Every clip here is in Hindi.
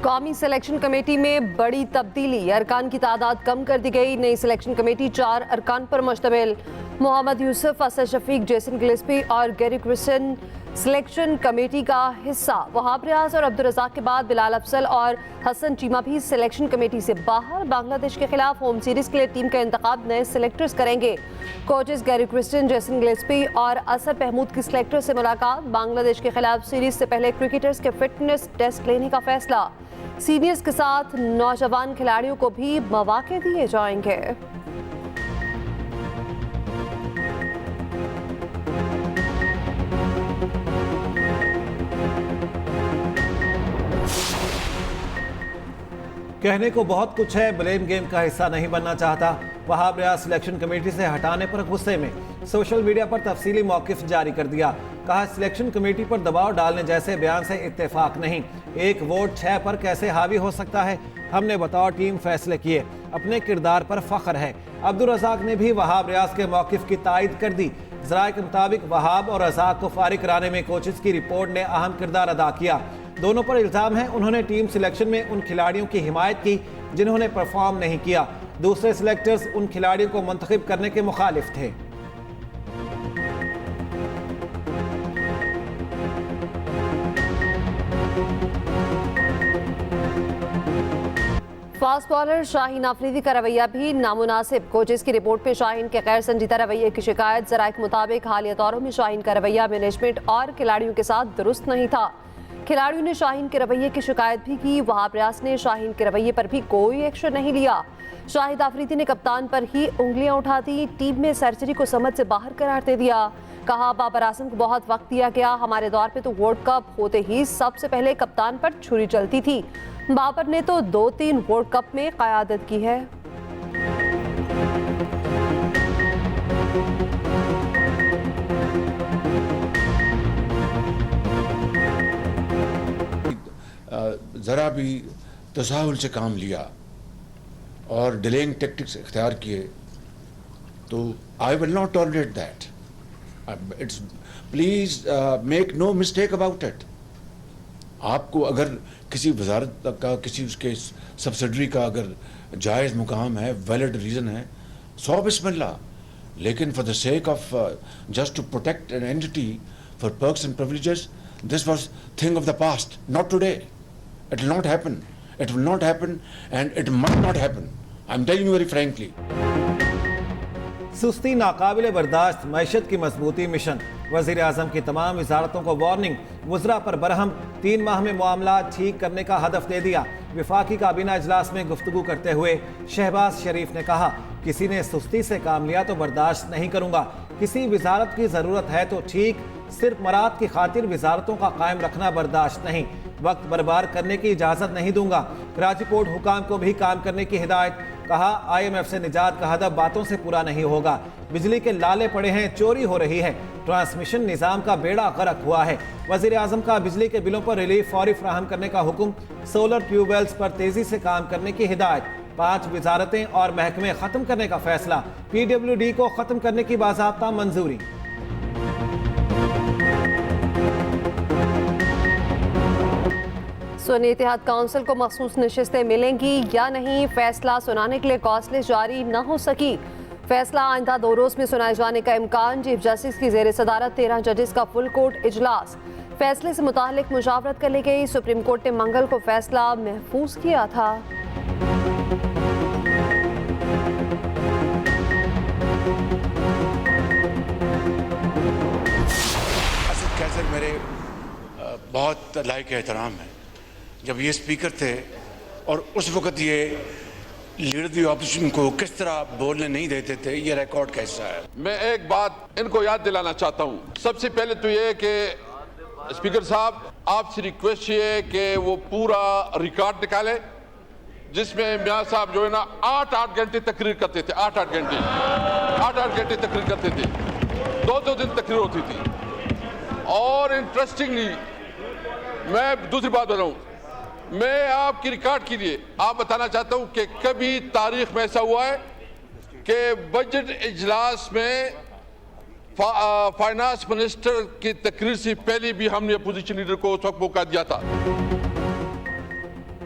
कौमी सिलेक्शन कमेटी में बड़ी तब्दीली, अरकान की तादाद कम कर दी गई। नई सिलेक्शन कमेटी 4 अरकान पर मुश्तमिल। मोहम्मद यूसुफ, असद शफीक, जेसन गिलेस्पी और गैरी क्रिस्टन सिलेक्शन कमेटी का हिस्सा। वहाब रियाज और अब्दुल रज़ाक के बाद बिलाल अफजल और हसन चीमा भी सिलेक्शन कमेटी से बाहर। बांग्लादेश के खिलाफ होम सीरीज के लिए टीम का इंतखाब नए सिलेक्टर्स करेंगे। Coaches Gary Kristen, Jason Gillespie और असद महमूद की सिलेक्टर से मुलाकात। बांग्लादेश के खिलाफ सीरीज से पहले क्रिकेटर्स के फिटनेस टेस्ट लेने का फैसला। सीनियर्स के साथ नौजवान खिलाड़ियों को भी मौके दिए जाएंगे। कहने को बहुत कुछ है, ब्लेम गेम का हिस्सा नहीं बनना चाहता। वहाब रियाज सिलेक्शन कमेटी से हटाने पर गुस्से में सोशल मीडिया पर तफसीली मौकिफ जारी कर दिया। कहा, सिलेक्शन कमेटी पर दबाव डालने जैसे बयान से इत्तेफाक नहीं। एक वोट 6 पर कैसे हावी हो सकता है? हमने बतौर टीम फैसले किए, अपने किरदार पर फख्र है। अब्दुल रज़ाक ने भी वहाब रियाज के मौकिफ की तायद कर दी। ज़राए के मुताबिक वहाब और रज़ाक को फारिग कराने में कोचेस की रिपोर्ट ने अहम किरदार अदा किया। दोनों पर इल्ज़ाम है उन्होंने टीम सिलेक्शन में उन खिलाड़ियों की हिमायत की जिन्होंने परफॉर्म नहीं किया। दूसरे सिलेक्टर्स उन खिलाड़ियों को मुंतखब करने के मुखालिफ थे। फास्ट बॉलर शाहीन आफरीदी का रवैया भी नामुनासिब। कोचेस की रिपोर्ट में शाहीन के गैर संजीदा रवैये की शिकायत। ज़राए के मुताबिक हालिया दौरों में शाहीन का रवैया मैनेजमेंट और खिलाड़ियों के साथ दुरुस्त नहीं था। खिलाड़ियों ने शाहीन के रवैये की शिकायत भी की। वहाब रियाज ने शाहीन के रवैये पर भी कोई एक्शन नहीं लिया। शाहिद आफरीदी ने कप्तान पर ही उंगलियां उठा दी। टीम में सर्जरी को समझ से बाहर करार दे दिया। कहा, बाबर आजम को बहुत वक्त दिया गया। हमारे दौर पे तो वर्ल्ड कप होते ही सबसे पहले कप्तान पर छुरी चलती थी। बाबर ने तो 2-3 वर्ल्ड कप में क़यादत की है। ज़रा भी तसाहुल से काम लिया और डिलेइंग टैक्टिक्स इख्तियार किए तो I will not tolerate that. It's please make no mistake about it. आपको अगर किसी वजारत का, किसी उसके सब्सिडरी का अगर जायज़ मुकाम है, वैलिड रीज़न है, 100 बिस्मिल्लाह। लेकिन for the sake of just to protect an entity for perks and privileges, this was thing of the past, not today. It will not happen. It will not happen and it might not happen. I'm telling you very frankly. सुस्ती नाकाबिले बर्दाश्त, मैशत की मजबूती मिशन। वज़ीर आज़म की तमाम वजारतों को वार्निंग। वज़रा पर बरहम, 3 माह में मामला ठीक करने का हदफ दे दिया। विफाकी काबीना इजलास में गुफ्तगू करते हुए शहबाज शरीफ ने कहा, किसी ने सुस्ती से काम लिया तो बर्दाश्त नहीं करूंगा। किसी वजारत की ज़रूरत है तो ठीक, सिर्फ मराद की खातिर वजारतों का कायम रखना बर्दाश्त नहीं। वक्त बर्बाद करने की इजाज़त नहीं दूंगा। कराची पोर्ट हुकाम को भी काम करने की हिदायत। कहा, IMF से निजात का हदफ बातों से पूरा नहीं होगा। बिजली के लाले पड़े हैं, चोरी हो रही है। ट्रांसमिशन निज़ाम का बेड़ा गर्क हुआ है। वज़ीर आज़म का बिजली के बिलों पर रिलीफ फौरी फराहम करने का हुक्म। सोलर ट्यूबवेल्स पर तेज़ी से काम करने की हिदायत। 5 वजारतें और महकमे ख़त्म करने का फैसला। PWD को ख़त्म करने की बाज़ाब्ता मंजूरी। सुन्नी इत्तेहाद काउंसिल को मखसूस नशिस्तें मिलेंगी या नहीं, फैसला सुनाने के लिए कॉस्ट लिस्ट जारी न हो सकी। फैसला आइंदा 2 रोज में सुनाए जाने का इम्कान। चीफ जस्टिस की ज़ेर सदारत 13 जजेस का फुल कोर्ट इजलास। फैसले से मुतालिक मुशावरत कर ली गई। सुप्रीम कोर्ट ने मंगल को फैसला महफूज किया था। असद कैसर मेरे बहुत लायक एहतराम है। जब ये स्पीकर थे और उस वक़्त ये लीडर दी ऑपोजिशन को किस तरह बोलने नहीं देते थे, ये रिकॉर्ड कैसा है। मैं एक बात इनको याद दिलाना चाहता हूँ। सबसे पहले तो ये कि स्पीकर साहब, आपसे रिक्वेस्ट ये है कि वो पूरा रिकॉर्ड निकाले जिसमें मियाँ साहब जो है ना 8-8 घंटे तकरीर करते थे। 8-8 घंटे तकरीर करते थे। 2-2 दिन तकरीर होती थी। और इंटरेस्टिंगली मैं दूसरी बात बताऊँ, मैं आपकी रिकॉर्ड के लिए आप बताना चाहता हूं कि कभी तारीख में ऐसा हुआ है कि बजट इजलास में फाइनेंस मिनिस्टर की तकरीर से पहले भी हमने अपोजिशन लीडर को उस वक्त मौका दिया था।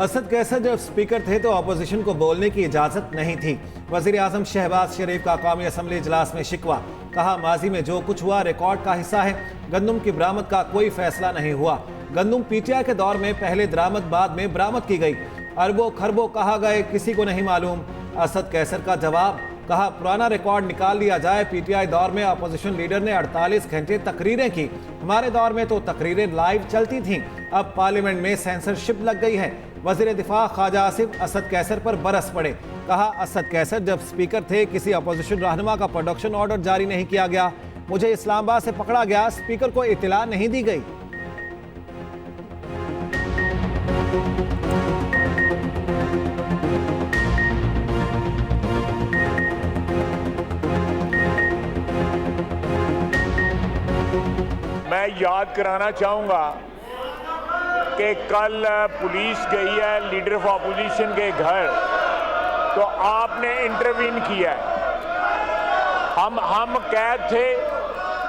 असद कैसर जब स्पीकर थे तो अपोजिशन को बोलने की इजाजत नहीं थी। वजीर आजम शहबाज शरीफ का कौमी असम्बली इजलास में शिकवा, कहा माजी में जो कुछ हुआ रिकॉर्ड का हिस्सा है, गंदम की बरामद का कोई फैसला नहीं हुआ। गंदम पीटीआई के दौर में पहले दरामद बाद में बरामद की गई, अरबों खरबों कहा गए किसी को नहीं मालूम। असद कैसर का जवाब, कहा पुराना रिकॉर्ड निकाल लिया जाए। पीटीआई दौर में अपोजिशन लीडर ने 48 घंटे तकरीरें की, हमारे दौर में तो तकरीरें लाइव चलती थीं, अब पार्लियामेंट में सेंसरशिप लग गई है। वजीर दिफा ख्वाजा आसिफ असद कैसर पर बरस पड़े, कहा असद कैसर जब स्पीकर थे किसी अपोजिशन रहनुमा का प्रोडक्शन ऑर्डर जारी नहीं किया गया, मुझे इस्लामाबाद से पकड़ा गया, स्पीकर को इत्तला नहीं दी गई। मैं याद कराना चाहूँगा कि कल पुलिस गई है लीडर ऑफ अपोजिशन के घर, तो आपने इंटरवीन किया है। हम कैद थे,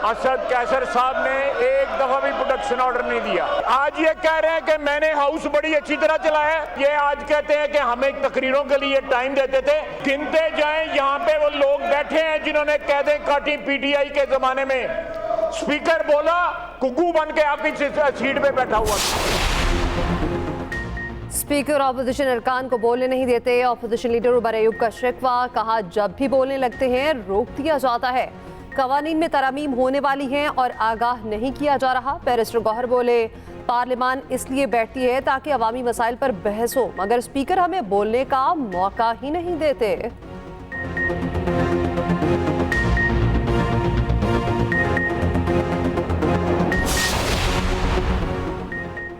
असद कैसर साहब ने एक दफा भी प्रोडक्शन ऑर्डर नहीं दिया। आज ये कह रहे हैं कि मैंने हाउस बड़ी अच्छी तरह चलाया है, ये आज कहते हैं कि हमें तकरीरों के लिए टाइम देते थे। गिनते जाएं, यहाँ पे वो लोग बैठे हैं जिन्होंने कैदें काटी पीटीआई के जमाने में। स्पीकर बोला, कुकू बन के आपकी सीट पे बैठा हुआ। स्पीकर अपोजिशन अरकान को बोलने नहीं देते, अपोजिशन लीडर उमर अयूब का शिकवा, कहा जब भी बोलने लगते हैं रोक दिया जाता है, कवानीन में तरमीम होने वाली हैं और आगाह नहीं किया जा रहा। बैरिस्टर गौहर बोले, पार्लियामान इसलिए बैठती है ताकि अवामी मसाइल पर बहस हो, मगर स्पीकर हमें बोलने का मौका ही नहीं देते।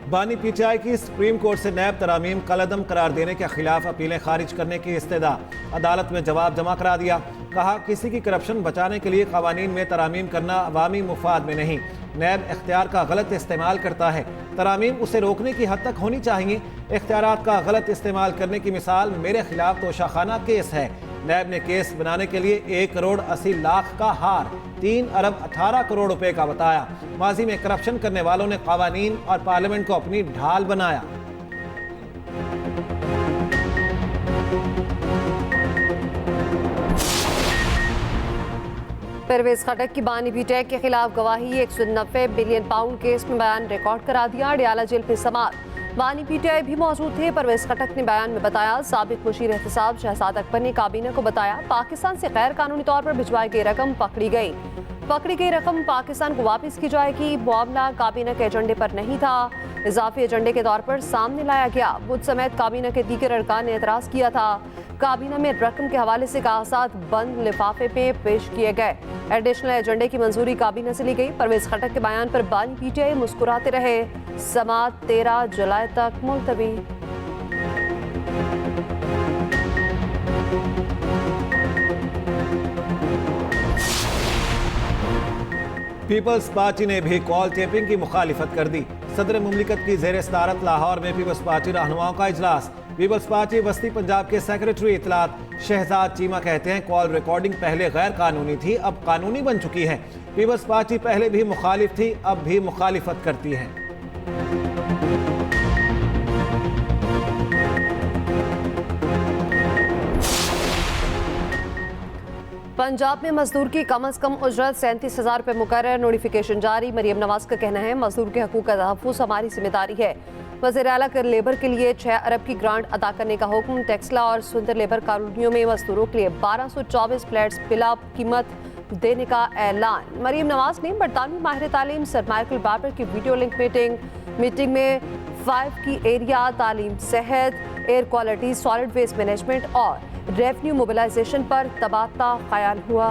बानी पीटीआई की सुप्रीम कोर्ट से नैब तरामीम कलअदम करार देने के खिलाफ अपीलें खारिज करने की इस्तदा, अदालत में जवाब जमा करा दिया। कहा किसी की करप्शन बचाने के लिए कवानीन में तरामीम करना अवामी मुफाद में नहीं, नैब इख्तियार का गलत इस्तेमाल करता है, तरामीम उसे रोकने की हद तक होनी चाहिए। इख्तियारात का गलत इस्तेमाल करने की मिसाल मेरे खिलाफ तोशाखाना केस है। नैब ने केस बनाने के लिए 1 करोड़ 80 लाख का हार 3 अरब 18 करोड़ रुपए का बताया। माजी में करप्शन करने वालों ने कवानीन और पार्लियामेंट को अपनी ढाल बनाया। परवेज खटक की बानी पीटीआई के खिलाफ गवाही, 190 बिलियन पाउंड केस में बयान रिकॉर्ड करा दिया। अडियाला जेल पे समात, बानी पीटीआई भी मौजूद थे। परवेज खटक ने बयान में बताया, साबिक मुशीर एहतसाब शहजाद अकबर ने काबीना को बताया पाकिस्तान से गैर कानूनी तौर पर भिजवाई गई रकम पकड़ी गई रकम पाकिस्तान को वापस की जाएगी। मामला काबीना के एजेंडे पर नहीं था, इजाफी एजेंडे के तौर पर सामने लाया गया। बुध समेत काबीना के दीगर अरकान ने एतराज़ किया था। काबीना में रकम के हवाले से कागजात बंद लिफाफे पे पेश किए गए। एडिशनल एजेंडे की मंजूरी काबीना से ली गई। परवेज खटक के बयान पर बानी पीटीआई मुस्कुराते रहे। समात 13 जुलाई तक मुलतवी। पीपल्स पार्टी ने भी कॉल टेपिंग की मुखालिफत कर दी। सदर मुमलिकत की ज़ेर सदारत लाहौर में पीपल्स पार्टी रहनुमाओं का इजलास। पीपल्स पार्टी वस्ती पंजाब के सेक्रेटरी इतलात शहजाद चीमा कहते हैं कॉल रिकॉर्डिंग पहले गैर कानूनी थी, अब कानूनी बन चुकी है। पीपल्स पार्टी पहले भी मुखालिफ थी, अब भी मुखालिफत करती है। पंजाब में मजदूर की कम अज कम उजरत 37,000 रुपये मुकर्रर, नोटिफिकेशन जारी। मरियम नवाज का कहना है मजदूर के हकूक का तहफ़्फ़ुज़ हमारी जिम्मेदारी है। वज़ीर आला कर लेबर के लिए 6 अरब की ग्रांट अदा करने का हुक्म। टेक्सला और सुंदर लेबर कॉलोनियों में मजदूरों के लिए 1224 फ्लैट्स बिला कीमत देने का ऐलान। मरियम नवाज ने बरतानवी माहिर तालीम सर माइकल बाबर की वीडियो लिंक मीटिंग में 5 की एरिया तालीम, सेहत, air quality, solid waste management और रेवेन्यू मोबिलाइजेशन पर तबादला ख्याल हुआ।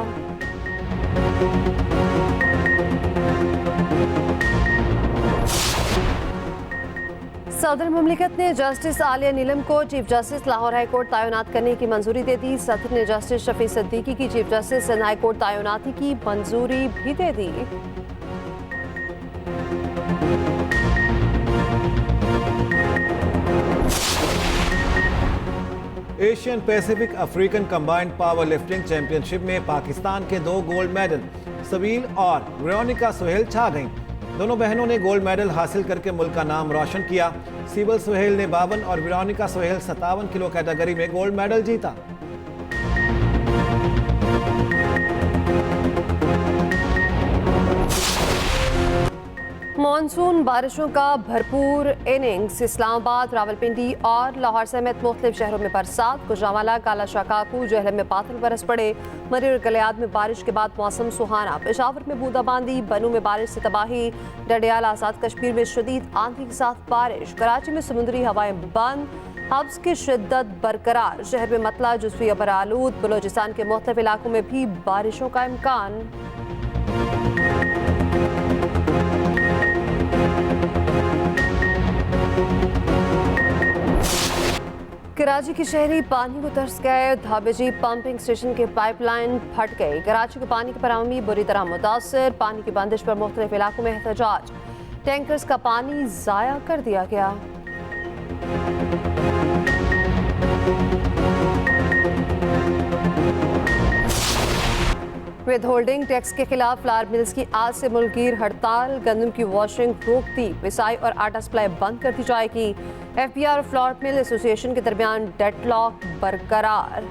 सदर मुमलिकत ने जस्टिस आलिया नीलम को chief justice Lahore high court तैनात करने की मंजूरी दे दी। सदर ने जस्टिस शफी सिद्दीकी की चीफ जस्टिस हाई कोर्ट तैनाती की मंजूरी भी दे दी। Asian Pacific African combined power lifting championship में पाकिस्तान के 2 गोल्ड मेडल सबील और वेरोनिका सोहेल छा गईं। दोनों बहनों ने गोल्ड मेडल हासिल करके मुल्क का नाम रोशन किया। सीबल सुहेल ने 52 और वेरोनिका सुहेल 57 किलो कैटेगरी में गोल्ड मेडल जीता। मानसून बारिशों का भरपूर इनिंग्स। इस्लामाबाद, रावलपिंडी और लाहौर समेत मुख्तलिफ शहरों में बरसात। गुजरांवाला, काला शाकाकू, जहलम में बादल बरस पड़े। मरी और गलियात में बारिश के बाद मौसम सुहाना। पेशावर में बूंदाबांदी, बनू में बारिश से तबाही। डडियाल, आजाद कश्मीर में शदीद आंधी के साथ बारिश। कराची में समुद्री हवाएं बंद, हब्स की शिद्दत बरकरार। शहर में मतला, जुज़वी अबर आलूद। बलोचिस्तान के मुख्तलिफ इलाकों में भी बारिशों का इम्कान। कराची के शहरी पानी को तरस गए। धाबेजी पंपिंग स्टेशन के पाइपलाइन फट गई। कराची के पानी की फराहमी बुरी तरह मुतासर। पानी की बंदिश पर मुख्तलिफ इलाकों में एहतजाज। टैंकर्स का पानी ज़ाया कर दिया गया। विद होल्डिंग टैक्स के खिलाफ फ्लावर मिल्स की आज से मुल्कगीर हड़ताल। गंदम की वॉशिंग रोक दी। पिसाई और आटा सप्लाई बंद कर दी जाएगी। FBR और फ्लावर मिल एसोसिएशन के दरमियान डेडलॉक बरकरार।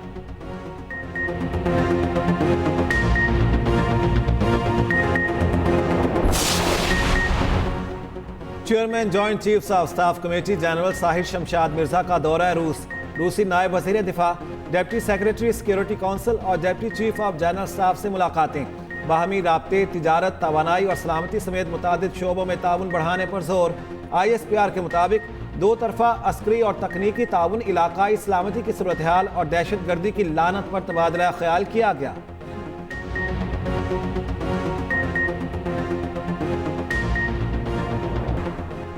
Chairman joint chiefs of staff committee general Sahir Shamshad Mirza का दौरा रूस। रूसी नायब वज़ीर दिफा, डिप्टी सेक्रेटरी सिक्योरिटी काउंसिल और deputy chief of general staff से मुलाकातें। बाहमी राब्ते, तिजारत, तवानाई और सलामती समेत मुतादिद शोबों में ताउन बढ़ाने पर जोर। ISPR के मुताबिक दो तरफा अस्करी और तकनीकी ताउन, इलाकाई सलामती की सूरत हाल और दहशत गर्दी की लानत पर तबादला ख्याल किया गया।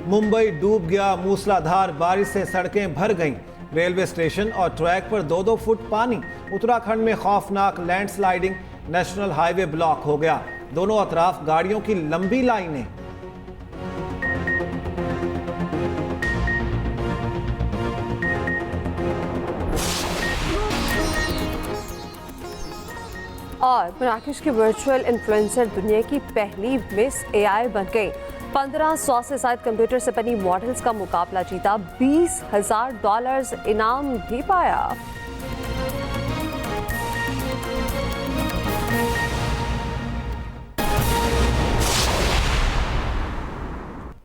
मुंबई डूब गया। मूसलाधार बारिश से सड़कें भर गईं। रेलवे स्टेशन और ट्रैक पर 2-2 फुट पानी। उत्तराखंड में खौफनाक लैंडस्लाइडिंग। नेशनल हाईवे ब्लॉक हो गया। दोनों अतराफ गाड़ियों की लंबी लाइनें। और मराकश की वर्चुअल इन्फ्लुएंसर दुनिया की पहली मिस AI बन गई। 1500 से ज्यादा कंप्यूटर से बनी मॉडल्स का मुकाबला जीता। $20,000 इनाम भी पाया।